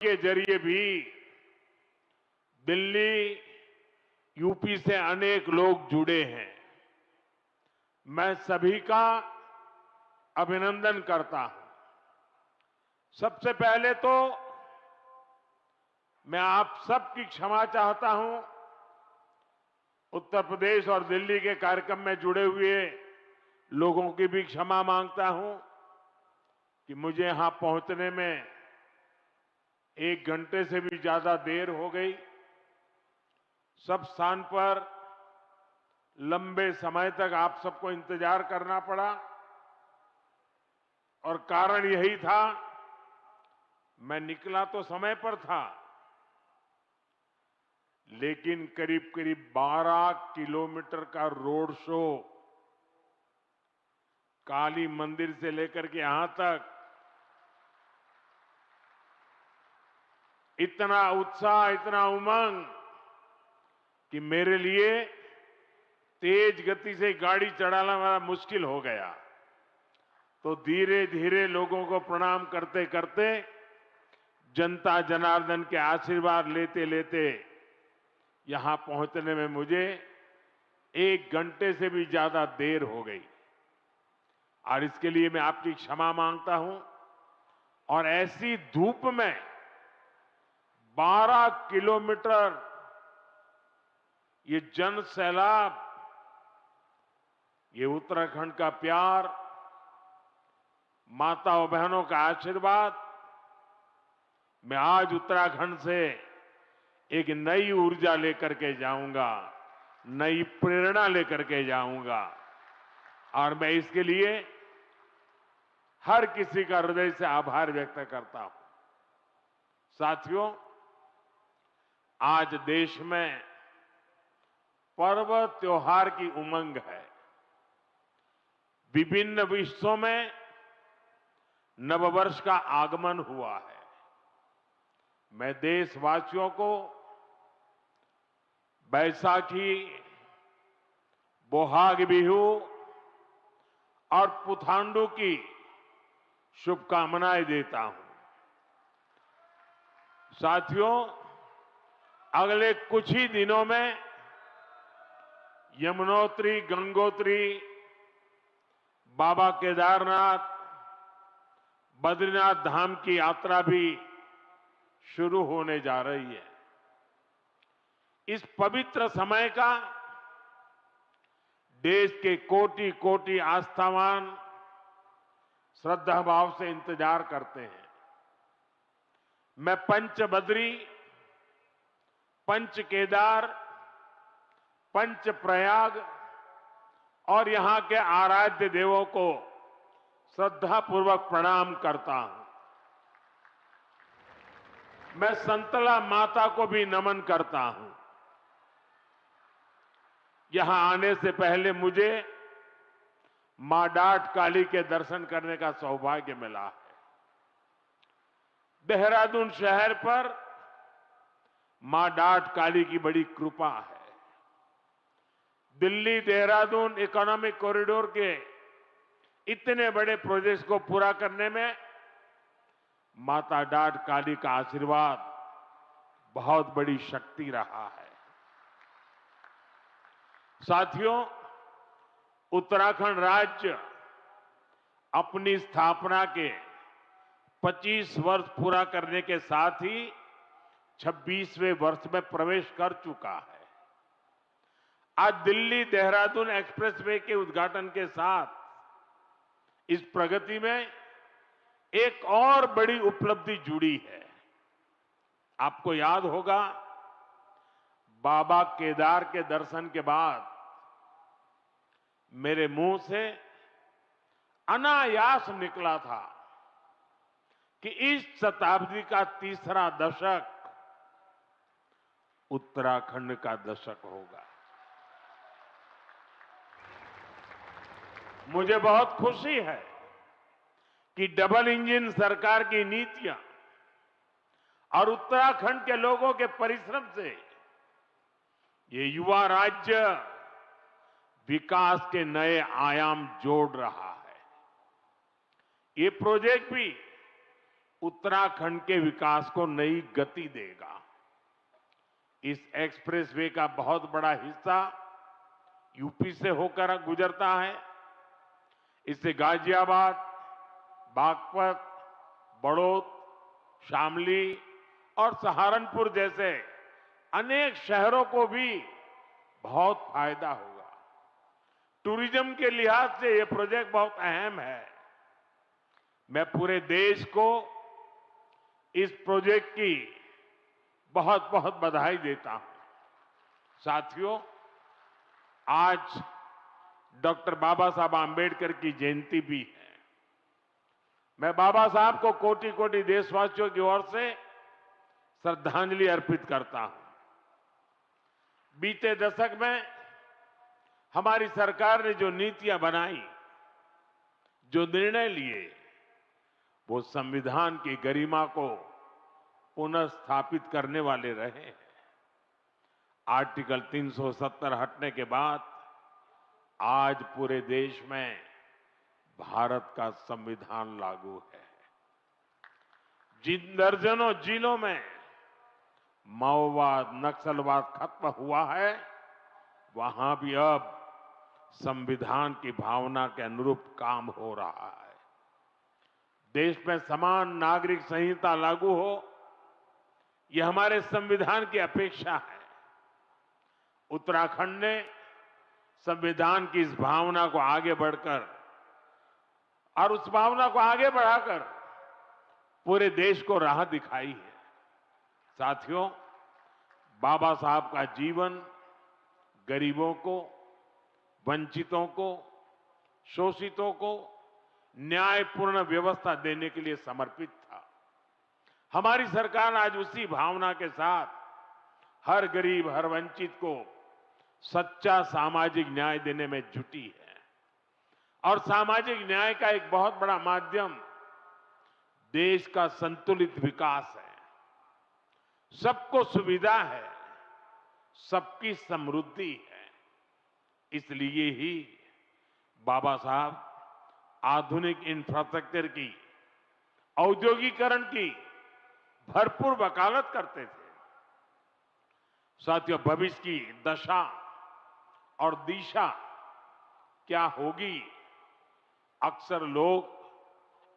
के जरिए भी दिल्ली, यूपी से अनेक लोग जुड़े हैं। मैं सभी का अभिनंदन करता हूं। सबसे पहले तो मैं आप सबकी क्षमा चाहता हूं। उत्तर प्रदेश और दिल्ली के कार्यक्रम में जुड़े हुए लोगों की भी क्षमा मांगता हूं कि मुझे यहां पहुंचने में 1 घंटे से भी ज्यादा देर हो गई। सब स्थान पर लंबे समय तक आप सबको इंतजार करना पड़ा और कारण यही था, मैं निकला तो समय पर था, लेकिन करीब करीब 12 किलोमीटर का रोड शो काली मंदिर से लेकर के यहां तक, इतना उत्साह, इतना उमंग कि मेरे लिए तेज गति से गाड़ी चलाना बड़ा मुश्किल हो गया। तो धीरे धीरे लोगों को प्रणाम करते करते, जनता जनार्दन के आशीर्वाद लेते लेते यहां पहुंचने में मुझे 1 घंटे से भी ज्यादा देर हो गई और इसके लिए मैं आपकी क्षमा मांगता हूं। और ऐसी धूप में 12 किलोमीटर ये जन सैलाब, ये उत्तराखंड का प्यार, माताओं बहनों का आशीर्वाद, मैं आज उत्तराखंड से एक नई ऊर्जा लेकर के जाऊंगा, नई प्रेरणा लेकर के जाऊंगा और मैं इसके लिए हर किसी का हृदय से आभार व्यक्त करता हूं। साथियों, आज देश में पर्व त्योहार की उमंग है। विभिन्न विश्वों में नववर्ष का आगमन हुआ है। मैं देशवासियों को बैसाखी, बोहाग बिहू और पुथांडु की शुभकामनाएं देता हूं। साथियों, अगले कुछ ही दिनों में यमुनोत्री, गंगोत्री, बाबा केदारनाथ, बद्रीनाथ धाम की यात्रा भी शुरू होने जा रही है। इस पवित्र समय का देश के कोटि कोटि आस्थावान श्रद्धा भाव से इंतजार करते हैं। मैं पंच बद्री, पंच केदार, पंच प्रयाग और यहां के आराध्य देवों को श्रद्धापूर्वक प्रणाम करता हूं। मैं संतला माता को भी नमन करता हूं। यहां आने से पहले मुझे मां डाट काली के दर्शन करने का सौभाग्य मिला है। देहरादून शहर पर मां डाट काली की बड़ी कृपा है। दिल्ली देहरादून इकोनॉमिक कॉरिडोर के इतने बड़े प्रोजेक्ट्स को पूरा करने में माता डाट काली का आशीर्वाद बहुत बड़ी शक्ति रहा है। साथियों, उत्तराखंड राज्य अपनी स्थापना के 25 वर्ष पूरा करने के साथ ही 26वें वर्ष में प्रवेश कर चुका है। आज दिल्ली देहरादून एक्सप्रेसवे के उद्घाटन के साथ इस प्रगति में एक और बड़ी उपलब्धि जुड़ी है। आपको याद होगा, बाबा केदार के दर्शन के बाद मेरे मुंह से अनायास निकला था कि इस शताब्दी का तीसरा दशक उत्तराखंड का दशक होगा। मुझे बहुत खुशी है कि डबल इंजन सरकार की नीतियां और उत्तराखंड के लोगों के परिश्रम से ये युवा राज्य विकास के नए आयाम जोड़ रहा है। ये प्रोजेक्ट भी उत्तराखंड के विकास को नई गति देगा। इस एक्सप्रेसवे का बहुत बड़ा हिस्सा यूपी से होकर गुजरता है। इससे गाजियाबाद, बागपत, बड़ौद, शामली और सहारनपुर जैसे अनेक शहरों को भी बहुत फायदा होगा। टूरिज्म के लिहाज से यह प्रोजेक्ट बहुत अहम है। मैं पूरे देश को इस प्रोजेक्ट की बहुत बहुत बधाई देता हूं। साथियों, आज डॉक्टर बाबा साहब आंबेडकर की जयंती भी है। मैं बाबा साहब को कोटि कोटि देशवासियों की ओर से श्रद्धांजलि अर्पित करता हूं। बीते दशक में हमारी सरकार ने जो नीतियां बनाई, जो निर्णय लिए, वो संविधान की गरिमा को पुनः स्थापित करने वाले रहे हैं। आर्टिकल 370 हटने के बाद आज पूरे देश में भारत का संविधान लागू है। जिन दर्जनों जिलों में माओवाद, नक्सलवाद खत्म हुआ है, वहां भी अब संविधान की भावना के अनुरूप काम हो रहा है। देश में समान नागरिक संहिता लागू हो, यह हमारे संविधान की अपेक्षा है। उत्तराखंड ने संविधान की इस भावना को आगे बढ़कर और उस भावना को आगे बढ़ाकर पूरे देश को राह दिखाई है। साथियों, बाबा साहब का जीवन गरीबों को, वंचितों को, शोषितों को न्यायपूर्ण व्यवस्था देने के लिए समर्पित था। हमारी सरकार आज उसी भावना के साथ हर गरीब, हर वंचित को सच्चा सामाजिक न्याय देने में जुटी है। और सामाजिक न्याय का एक बहुत बड़ा माध्यम देश का संतुलित विकास है। सबको सुविधा है, सबकी समृद्धि है। इसलिए ही बाबा साहब आधुनिक इंफ्रास्ट्रक्चर की, औद्योगिकरण की भरपूर वकालत करते थे। साथियों, भविष्य की दशा और दिशा क्या होगी, अक्सर लोग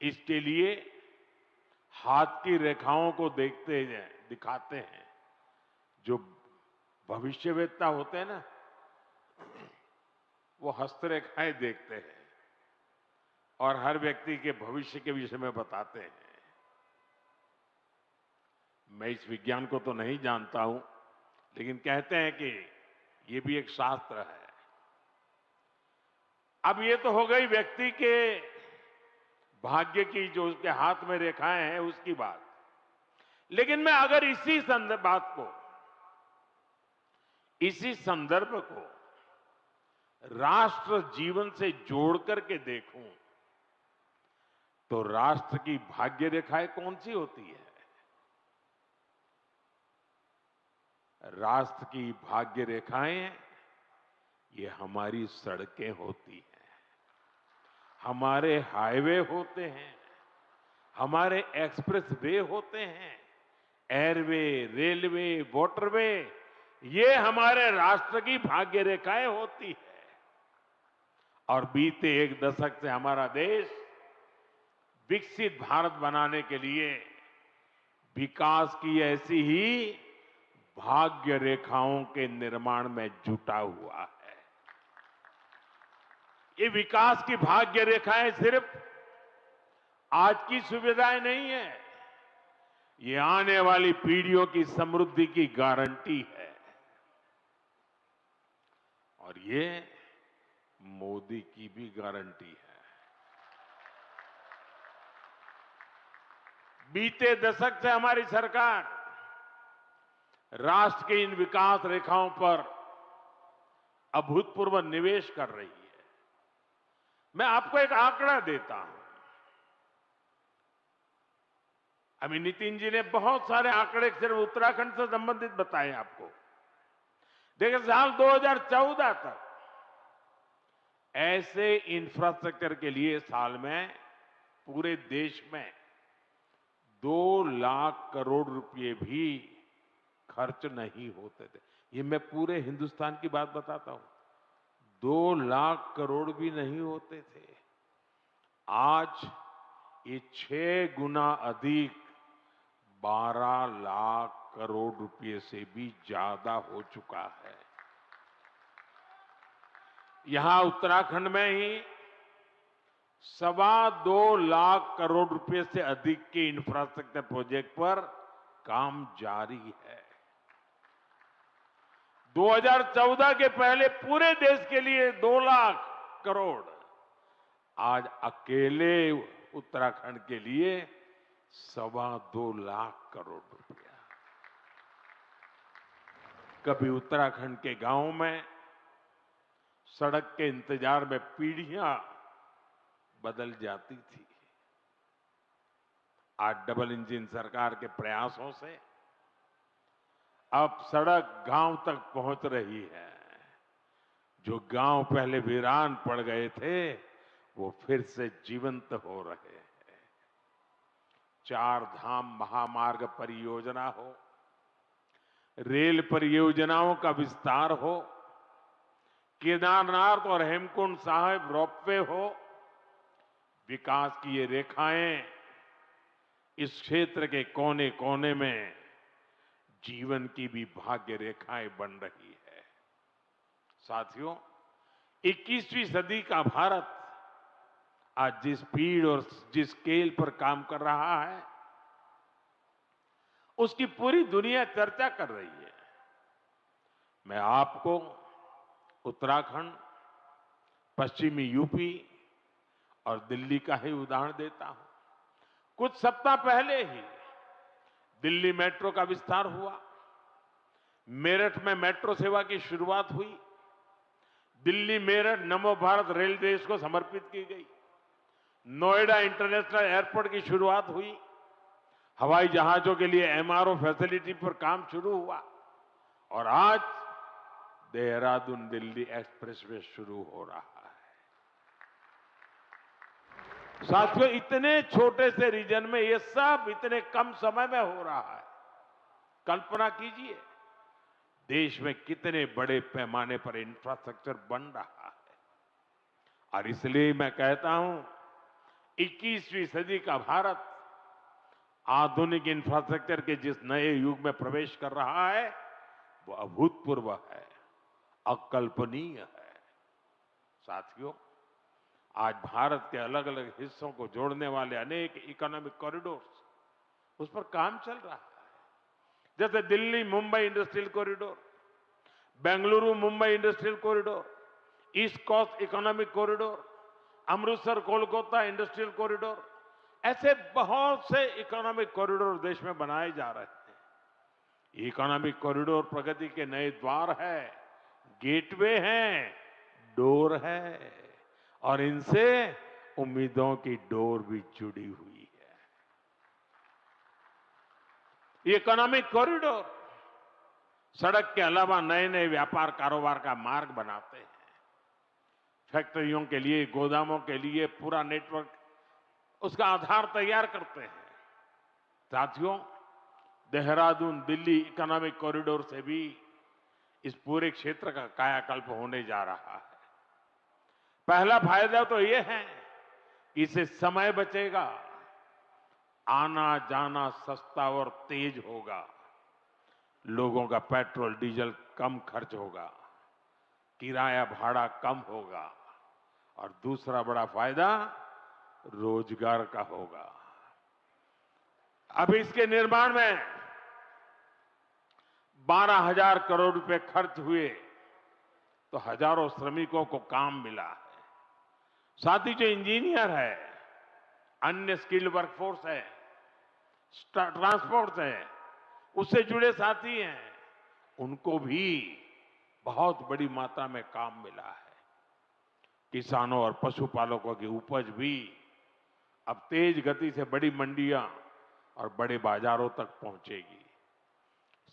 इसके लिए हाथ की रेखाओं को दिखाते हैं। जो भविष्यवेत्ता होते हैं ना, वो हस्तरेखाएं देखते हैं और हर व्यक्ति के भविष्य के विषय में बताते हैं। मैं इस विज्ञान को तो नहीं जानता हूं, लेकिन कहते हैं कि ये भी एक शास्त्र है। अब ये तो हो गई व्यक्ति के भाग्य की, जो उसके हाथ में रेखाएं हैं, उसकी बात। लेकिन मैं अगर इसी संदर्भ को राष्ट्र जीवन से जोड़ करके देखूं, तो राष्ट्र की भाग्य रेखाएं कौन सी होती है? राष्ट्र की भाग्य रेखाएं ये हमारी सड़कें होती हैं, हमारे हाईवे होते हैं, हमारे एक्सप्रेस वे होते हैं, एयरवे, रेलवे, वाटरवे, ये हमारे राष्ट्र की भाग्य रेखाएं होती है। और बीते एक दशक से हमारा देश विकसित भारत बनाने के लिए विकास की ऐसी ही भाग्य रेखाओं के निर्माण में जुटा हुआ है। ये विकास की भाग्य रेखाएं सिर्फ आज की सुविधाएं नहीं है, ये आने वाली पीढ़ियों की समृद्धि की गारंटी है। और ये मोदी की भी गारंटी है। बीते दशक से हमारी सरकार राष्ट्र के इन विकास रेखाओं पर अभूतपूर्व निवेश कर रही है। मैं आपको एक आंकड़ा देता हूं। अभी नितिन जी ने बहुत सारे आंकड़े सिर्फ उत्तराखंड से संबंधित बताए आपको। देखिए, साल 2014 तक ऐसे इंफ्रास्ट्रक्चर के लिए साल में पूरे देश में 2 लाख करोड़ रुपए भी खर्च नहीं होते थे। ये मैं पूरे हिंदुस्तान की बात बताता हूं। 2 लाख करोड़ भी नहीं होते थे। आज ये 6 गुना अधिक 12 लाख करोड़ रुपए से भी ज्यादा हो चुका है। यहां उत्तराखंड में ही 2.25 लाख करोड़ रुपए से अधिक के इंफ्रास्ट्रक्चर प्रोजेक्ट पर काम जारी है। 2014 के पहले पूरे देश के लिए 2 लाख करोड़, आज अकेले उत्तराखंड के लिए 2.25 लाख करोड़ रुपया। कभी उत्तराखंड के गांव में सड़क के इंतजार में पीढ़ियां बदल जाती थी। आज डबल इंजन सरकार के प्रयासों से अब सड़क गांव तक पहुंच रही है। जो गांव पहले वीरान पड़ गए थे वो फिर से जीवंत हो रहे हैं। 4 धाम महामार्ग परियोजना हो, रेल परियोजनाओं का विस्तार हो, केदारनाथ और हेमकुंड साहिब रोपवे हो, विकास की ये रेखाएं इस क्षेत्र के कोने कोने में जीवन की भी भाग्य रेखाएं बन रही है। साथियों, 21वीं सदी का भारत आज जिस स्पीड और जिस स्केल पर काम कर रहा है उसकी पूरी दुनिया चर्चा कर रही है। मैं आपको उत्तराखंड, पश्चिमी यूपी और दिल्ली का ही उदाहरण देता हूं। कुछ सप्ताह पहले ही दिल्ली मेट्रो का विस्तार हुआ, मेरठ में मेट्रो सेवा की शुरुआत हुई, दिल्ली मेरठ नमो भारत रेल देश को समर्पित की गई, नोएडा इंटरनेशनल एयरपोर्ट की शुरुआत हुई, हवाई जहाजों के लिए एमआरओ फैसिलिटी पर काम शुरू हुआ और आज देहरादून दिल्ली एक्सप्रेसवे शुरू हो रहा है। साथियों, इतने छोटे से रीजन में ये सब इतने कम समय में हो रहा है। कल्पना कीजिए देश में कितने बड़े पैमाने पर इंफ्रास्ट्रक्चर बन रहा है। और इसलिए मैं कहता हूं 21वीं सदी का भारत आधुनिक इंफ्रास्ट्रक्चर के जिस नए युग में प्रवेश कर रहा है वो अभूतपूर्व है, अकल्पनीय है। साथियों, आज भारत के अलग अलग हिस्सों को जोड़ने वाले अनेक इकोनॉमिक कॉरिडोर्स उस पर काम चल रहा है। जैसे Delhi Mumbai industrial corridor, Bengaluru Mumbai industrial corridor, east coast economic corridor, Amritsar Kolkata industrial corridor, ऐसे बहुत से इकोनॉमिक कॉरिडोर देश में बनाए जा रहे हैं। इकोनॉमिक कॉरिडोर प्रगति के नए द्वार है, गेटवे हैं, डोर है और इनसे उम्मीदों की डोर भी जुड़ी हुई है। ये इकोनॉमिक कॉरिडोर सड़क के अलावा नए नए व्यापार कारोबार का मार्ग बनाते हैं। फैक्ट्रियों के लिए, गोदामों के लिए पूरा नेटवर्क, उसका आधार तैयार करते हैं। साथियों, देहरादून दिल्ली इकोनॉमिक कॉरिडोर से भी इस पूरे क्षेत्र का कायाकल्प होने जा रहा है। पहला फायदा तो यह है कि इससे समय बचेगा, आना जाना सस्ता और तेज होगा, लोगों का पेट्रोल डीजल कम खर्च होगा, किराया भाड़ा कम होगा और दूसरा बड़ा फायदा रोजगार का होगा। अब इसके निर्माण में 12,000 करोड़ रुपए खर्च हुए तो हजारों श्रमिकों को काम मिला है। साथ ही जो इंजीनियर है, अन्य स्किल्ड वर्कफोर्स है, ट्रांसपोर्ट है, उससे जुड़े साथी हैं, उनको भी बहुत बड़ी मात्रा में काम मिला है। किसानों और पशुपालकों की उपज भी अब तेज गति से बड़ी मंडियां और बड़े बाजारों तक पहुंचेगी।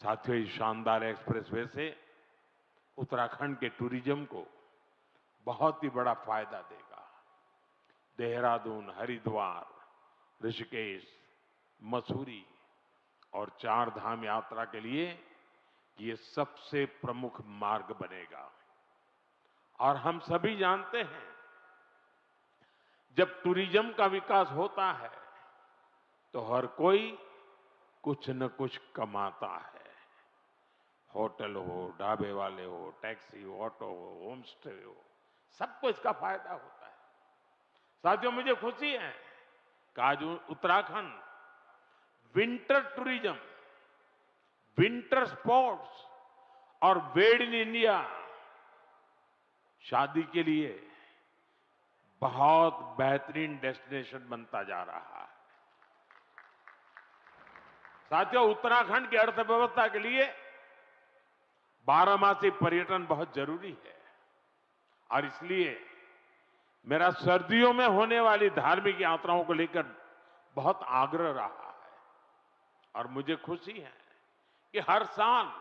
साथियों, इस शानदार एक्सप्रेसवे से उत्तराखंड के टूरिज्म को बहुत ही बड़ा फायदा देगा। देहरादून, हरिद्वार, ऋषिकेश, मसूरी और चार धाम यात्रा के लिए ये सबसे प्रमुख मार्ग बनेगा। और हम सभी जानते हैं, जब टूरिज्म का विकास होता है तो हर कोई कुछ न कुछ कमाता है। होटल हो, ढाबे वाले हो, टैक्सी हो, ऑटो हो, होम स्टे हो, सबको इसका फायदा होता है। साथियों, मुझे खुशी है कि आज Uttarakhand winter tourism, winter sports और मेड इन इंडिया शादी के लिए बहुत बेहतरीन डेस्टिनेशन बनता जा रहा है। साथियों, उत्तराखंड की अर्थव्यवस्था के लिए बारहमासी पर्यटन बहुत जरूरी है और इसलिए मेरा सर्दियों में होने वाली धार्मिक यात्राओं को लेकर बहुत आग्रह रहा है और मुझे खुशी है कि हर साल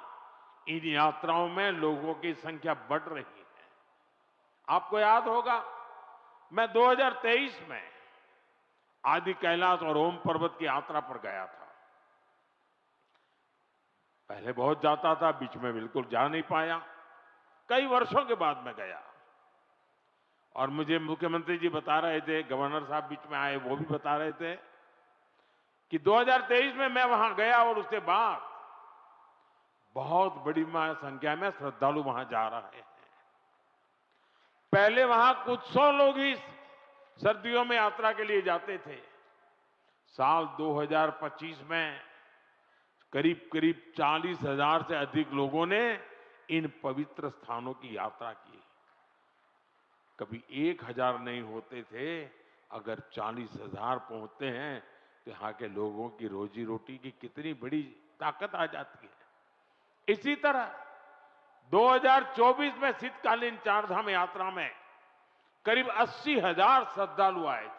इन यात्राओं में लोगों की संख्या बढ़ रही है। आपको याद होगा, मैं 2023 में आदि कैलाश और ओम पर्वत की यात्रा पर गया था। पहले बहुत जाता था, बीच में बिल्कुल जा नहीं पाया। कई वर्षों के बाद मैं गया और मुझे मुख्यमंत्री जी बता रहे थे, गवर्नर साहब बीच में आए, वो भी बता रहे थे कि 2023 में मैं वहां गया और उसके बाद बहुत बड़ी संख्या में श्रद्धालु वहां जा रहे हैं। पहले वहां कुछ 100 लोग ही सर्दियों में यात्रा के लिए जाते थे। साल 2025 में करीब करीब 40,000 से अधिक लोगों ने इन पवित्र स्थानों की यात्रा की। कभी 1,000 नहीं होते थे, अगर 40,000 पहुंचते हैं तो यहाँ के लोगों की रोजी रोटी की कितनी बड़ी ताकत आ जाती है। इसी तरह 2024 में शीतकालीन चारधाम यात्रा में करीब 80,000 श्रद्धालु आए थे।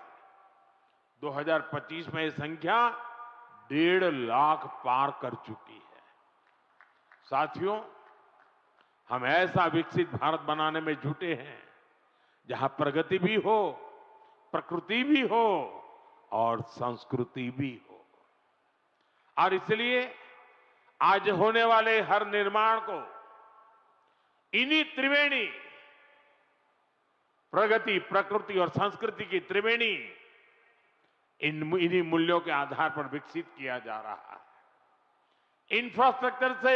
2025 में यह संख्या 1.5 लाख पार कर चुकी है। साथियों, हम ऐसा विकसित भारत बनाने में जुटे हैं जहां प्रगति भी हो, प्रकृति भी हो और संस्कृति भी हो। और इसलिए आज होने वाले हर निर्माण को इन्हीं त्रिवेणी, प्रगति, प्रकृति और संस्कृति की त्रिवेणी, इन्हीं मूल्यों के आधार पर विकसित किया जा रहा है। इंफ्रास्ट्रक्चर से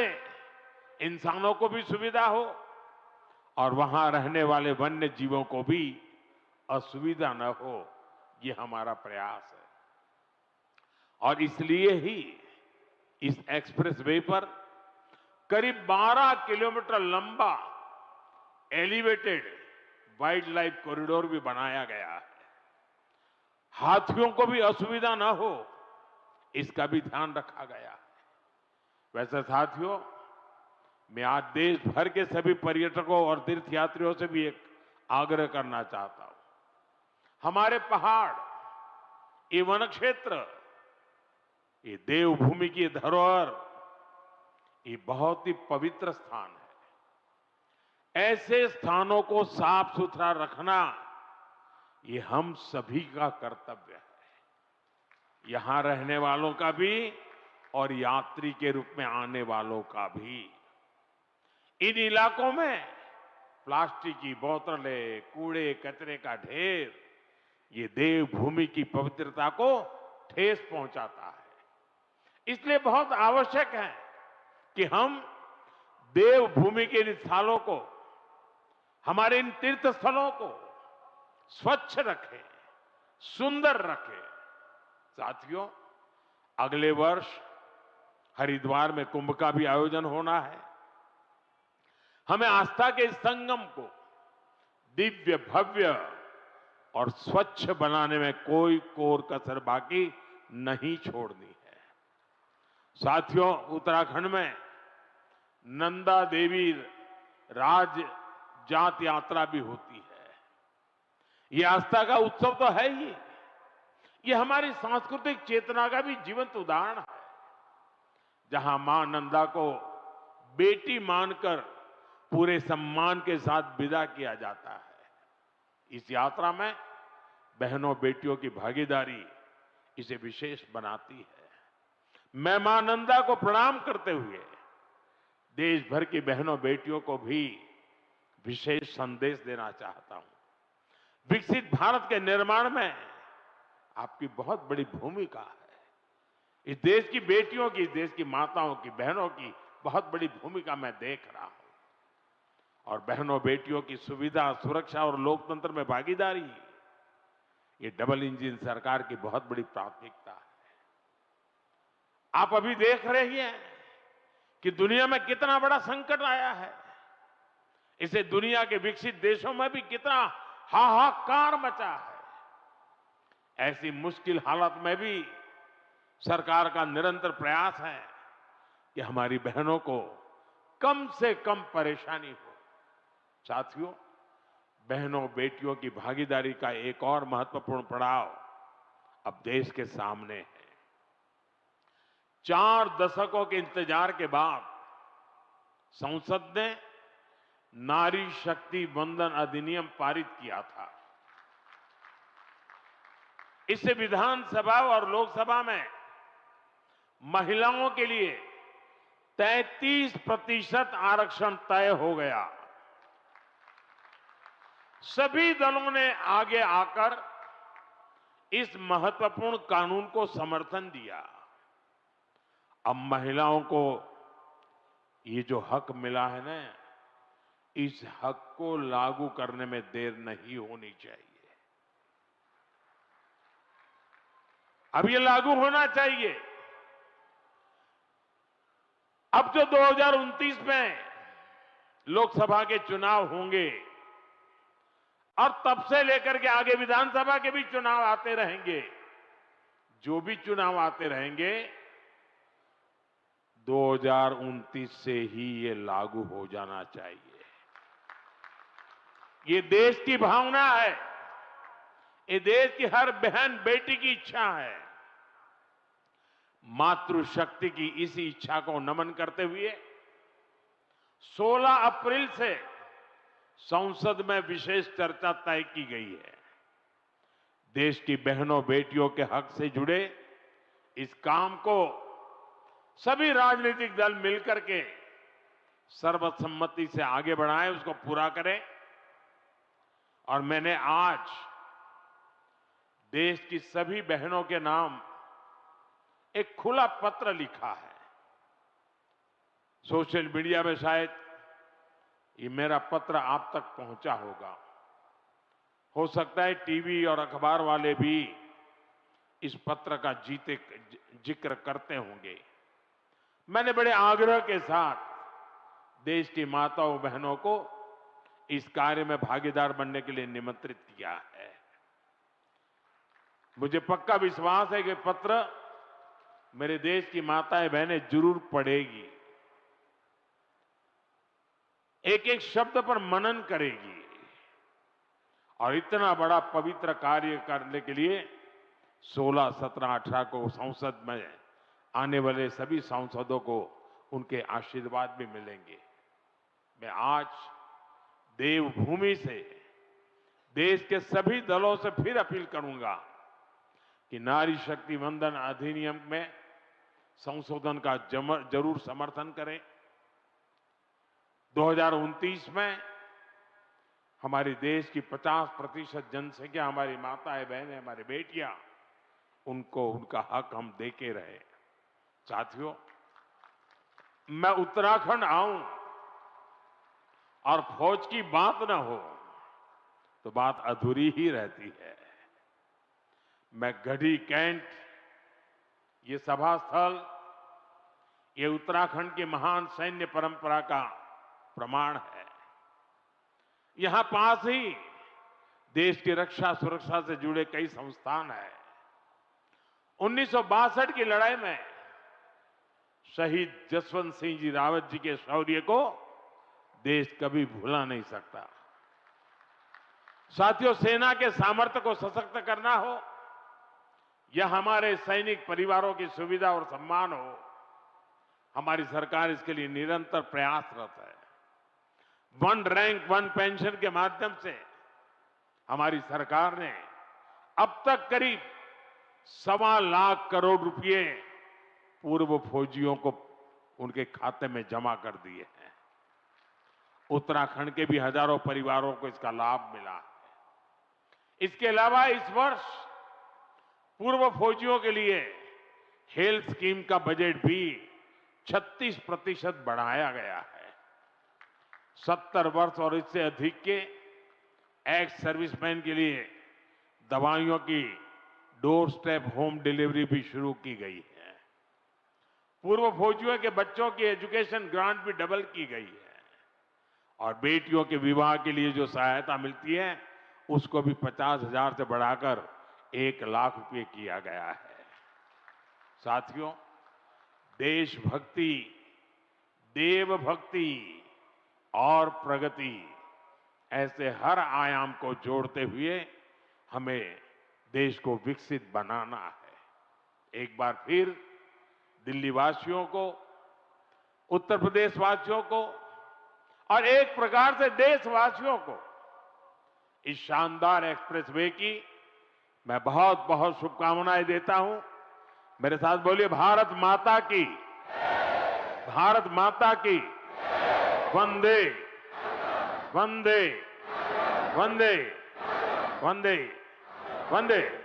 इंसानों को भी सुविधा हो और वहां रहने वाले वन्य जीवों को भी असुविधा न हो, ये हमारा प्रयास है। और इसलिए ही इस एक्सप्रेस वे पर करीब 12 किलोमीटर लंबा एलिवेटेड वाइल्ड लाइफ कॉरिडोर भी बनाया गया है। हाथियों को भी असुविधा न हो, इसका भी ध्यान रखा गया है। वैसे साथियों, मैं आज देश भर के सभी पर्यटकों और तीर्थयात्रियों से भी एक आग्रह करना चाहता हूं। हमारे पहाड़, ये वन क्षेत्र, ये देवभूमि की धरोहर, ये बहुत ही पवित्र स्थान है। ऐसे स्थानों को साफ सुथरा रखना ये हम सभी का कर्तव्य है, यहां रहने वालों का भी और यात्री के रूप में आने वालों का भी। इन इलाकों में प्लास्टिक की बोतलें, कूड़े कचरे का ढेर, ये देवभूमि की पवित्रता को ठेस पहुंचाता है। इसलिए बहुत आवश्यक है कि हम देवभूमि के इन स्थलों को, हमारे इन तीर्थ स्थलों को स्वच्छ रखें, सुंदर रखें। साथियों, अगले वर्ष हरिद्वार में कुंभ का भी आयोजन होना है। हमें आस्था के इस संगम को दिव्य, भव्य और स्वच्छ बनाने में कोई कोर कसर बाकी नहीं छोड़नी है। साथियों, उत्तराखंड में नंदा देवी राज जात यात्रा भी होती है। ये आस्था का उत्सव तो है ही, ये हमारी सांस्कृतिक चेतना का भी जीवंत उदाहरण है, जहां मां नंदा को बेटी मानकर पूरे सम्मान के साथ विदा किया जाता है। इस यात्रा में बहनों बेटियों की भागीदारी इसे विशेष बनाती है। मैं मां नंदा को प्रणाम करते हुए देश भर की बहनों बेटियों को भी विशेष संदेश देना चाहता हूं। विकसित भारत के निर्माण में आपकी बहुत बड़ी भूमिका है। इस देश की बेटियों की, इस देश की माताओं की, बहनों की बहुत बड़ी भूमिका मैं देख रहा हूं। और बहनों बेटियों की सुविधा, सुरक्षा और लोकतंत्र में भागीदारी, ये डबल इंजन सरकार की बहुत बड़ी प्राथमिकता है। आप अभी देख रहे हैं कि दुनिया में कितना बड़ा संकट आया है। इसे दुनिया के विकसित देशों में भी कितना हाहाकार मचा है। ऐसी मुश्किल हालत में भी सरकार का निरंतर प्रयास है कि हमारी बहनों को कम से कम परेशानी हो। साथियों, बहनों बेटियों की भागीदारी का एक और महत्वपूर्ण पड़ाव अब देश के सामने है। 4 दशकों के इंतजार के बाद संसद ने नारी शक्ति वंदन अधिनियम पारित किया था। इससे विधानसभा और लोकसभा में महिलाओं के लिए 33% आरक्षण तय हो गया। सभी दलों ने आगे आकर इस महत्वपूर्ण कानून को समर्थन दिया। अब महिलाओं को ये जो हक मिला है ना, इस हक को लागू करने में देर नहीं होनी चाहिए। अब ये लागू होना चाहिए। अब जो 2029 में लोकसभा के चुनाव होंगे और तब से लेकर के आगे विधानसभा के भी चुनाव आते रहेंगे, जो भी चुनाव आते रहेंगे 2029 से ही ये लागू हो जाना चाहिए। ये देश की भावना है, ये देश की हर बहन बेटी की इच्छा है। मातृशक्ति की इसी इच्छा को नमन करते हुए 16 अप्रैल से संसद में विशेष चर्चा तय की गई है। देश की बहनों बेटियों के हक से जुड़े इस काम को सभी राजनीतिक दल मिलकर के सर्वसम्मति से आगे बढ़ाएं, उसको पूरा करें। और मैंने आज देश की सभी बहनों के नाम एक खुला पत्र लिखा है। सोशल मीडिया में शायद ये मेरा पत्र आप तक पहुंचा होगा। हो सकता है टीवी और अखबार वाले भी इस पत्र का जिक्र करते होंगे। मैंने बड़े आग्रह के साथ देश की माताओं बहनों को इस कार्य में भागीदार बनने के लिए निमंत्रित किया है। मुझे पक्का विश्वास है कि पत्र मेरे देश की माताएं बहनें जरूर पढ़ेगी, एक एक शब्द पर मनन करेगी और इतना बड़ा पवित्र कार्य करने के लिए 16, 17, 18 को संसद में आने वाले सभी सांसदों को उनके आशीर्वाद भी मिलेंगे। मैं आज देवभूमि से देश के सभी दलों से फिर अपील करूंगा कि नारी शक्ति वंदन अधिनियम में संशोधन का जरूर समर्थन करें। 2029 में हमारे देश की 50% जनसंख्या, हमारी माताएं बहनें, हमारी बेटियां, उनको उनका हक हम देके रहे। साथियों, मैं उत्तराखंड आऊं और फौज की बात ना हो तो बात अधूरी ही रहती है। मैं गढ़ी कैंट, ये सभा स्थल, ये उत्तराखंड की महान सैन्य परंपरा का प्रमाण है। यहां पास ही देश की रक्षा सुरक्षा से जुड़े कई संस्थान हैं। 1962 की लड़ाई में शहीद जसवंत सिंह जी रावत जी के शौर्य को देश कभी भुला नहीं सकता। साथियों, सेना के सामर्थ्य को सशक्त करना हो या हमारे सैनिक परिवारों की सुविधा और सम्मान हो, हमारी सरकार इसके लिए निरंतर प्रयासरत है। वन रैंक वन पेंशन के माध्यम से हमारी सरकार ने अब तक करीब 1.25 लाख करोड़ रुपए पूर्व फौजियों को उनके खाते में जमा कर दिए हैं। उत्तराखंड के भी हजारों परिवारों को इसका लाभ मिला है। इसके अलावा इस वर्ष पूर्व फौजियों के लिए हेल्थ स्कीम का बजट भी 36% बढ़ाया गया है। 70 वर्ष और इससे अधिक के एक्स सर्विसमैन के लिए दवाइयों की डोर स्टेप होम डिलीवरी भी शुरू की गई है। पूर्व फौजियों के बच्चों की एजुकेशन ग्रांट भी डबल की गई है और बेटियों के विवाह के लिए जो सहायता मिलती है उसको भी 50,000 से बढ़ाकर 1 लाख रुपए किया गया है। साथियों, देशभक्ति, देवभक्ति और प्रगति ऐसे हर आयाम को जोड़ते हुए हमें देश को विकसित बनाना है। एक बार फिर दिल्ली वासियों को, उत्तर प्रदेश वासियों को और एक प्रकार से देशवासियों को इस शानदार एक्सप्रेसवे की मैं बहुत बहुत शुभकामनाएं देता हूं। मेरे साथ बोलिए, भारत माता की, भारत माता की, वंदे वंदे वंदे वंदे वंदे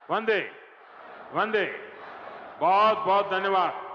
वंदे वंदे। बहुत बहुत धन्यवाद।